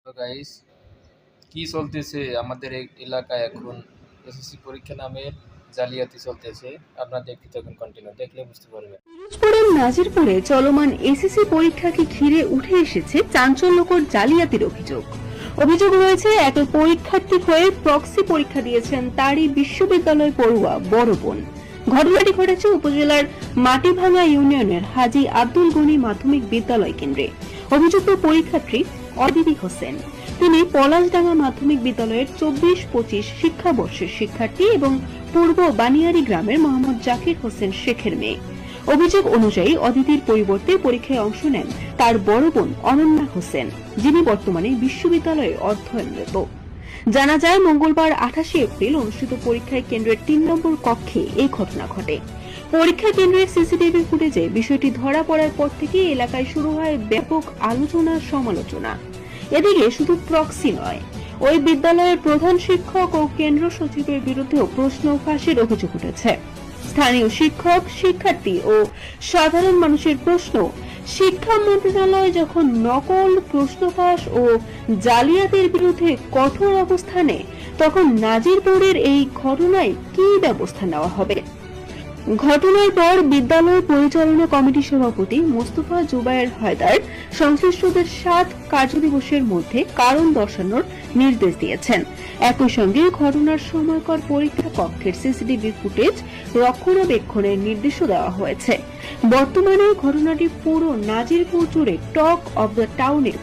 তো গাইস, কি চলতেছে আমাদের এই এলাকায় এখন? এসএসসি পরীক্ষা নামের জালিয়াতি চলতেছে। আপনারা দেখতে থাকুন, কন্টিনিউ দেখলে বুঝতে পারবেন। পিরোজপুরের নাজিরপুরে চলমান এসএসসি পরীক্ষাকে ঘিরে উঠে এসেছে চাঞ্চল্যকর জালিয়াতির অভিযোগ রয়েছে একই পরীক্ষার্থী হয়ে প্রক্সি পরীক্ষা দিয়েছেন তারই বিশ্ববিদ্যালয় পড়ুয়া বড় বোন। ঘটনাটি ঘটেছে উপজেলার মাটিভাঙ্গা ইউনিয়নের হাজী আব্দুল গনি মাধ্যমিক বিদ্যালয় কেন্দ্রে। অভিযুক্ত পরীক্ষার্থী অদিতি হোসেন, তিনি পলাশডাঙ্গা মাধ্যমিক বিদ্যালয়ের 24-25 শিক্ষাবর্ষের শিক্ষার্থী এবং পূর্ব বানিয়ারি গ্রামের মোহাম্মদ জাকির হোসেন শেখের মেয়ে। অভিযোগ অনুযায়ী অদিতির পরিবর্তে পরীক্ষায় অংশ নেন তার বড় বোন অনন্যা হোসেন, যিনি বর্তমানে বিশ্ববিদ্যালয়ে অধ্যয়নরত। জানা যায়, মঙ্গলবার 28 এপ্রিল অনুষ্ঠিত পরীক্ষায় কেন্দ্রের 3 নম্বর কক্ষে এই ঘটনা ঘটে। পরীক্ষা কেন্দ্রের সিসিটিভি ফুটেজে বিষয়টি ধরা পড়ার পর থেকে এলাকায় শুরু হয় ব্যাপক আলোচনা সমালোচনা। এদিকে শুধু প্রক্সি নয়, ওই বিদ্যালয়ের প্রধান শিক্ষক ও কেন্দ্র সচিবের বিরুদ্ধেও প্রশ্ন ফাঁসের অভিযোগ উঠেছে। স্থানীয় শিক্ষক, শিক্ষার্থী ও সাধারণ মানুষের প্রশ্ন, শিক্ষা মন্ত্রণালয় যখন নকল, প্রশ্ন ফাঁস ও জালিয়াতির বিরুদ্ধে কঠোর অবস্থান নেয়, তখন নাজিরপুরের এই ঘটনায় কি ব্যবস্থা নেওয়া হবে? ঘটনার পর বিদ্যালয় পরিচালনা কমিটির সভাপতি মোস্তফা জুবায়ের হায়দার সংশ্লিষ্টদের 7 কার্যদিবসের মধ্যে কারণ দর্শানোর নির্দেশ দিয়েছেন। একই সঙ্গে ঘটনার সময়কার পরীক্ষা কক্ষের সিসিটিভি ফুটেজ রক্ষণাবেক্ষণের নির্দেশও দেওয়া হয়েছে। বর্তমানে ঘটনাটি পুরো নাজিরপুর জুড়ে টক অব দ্য টাউনের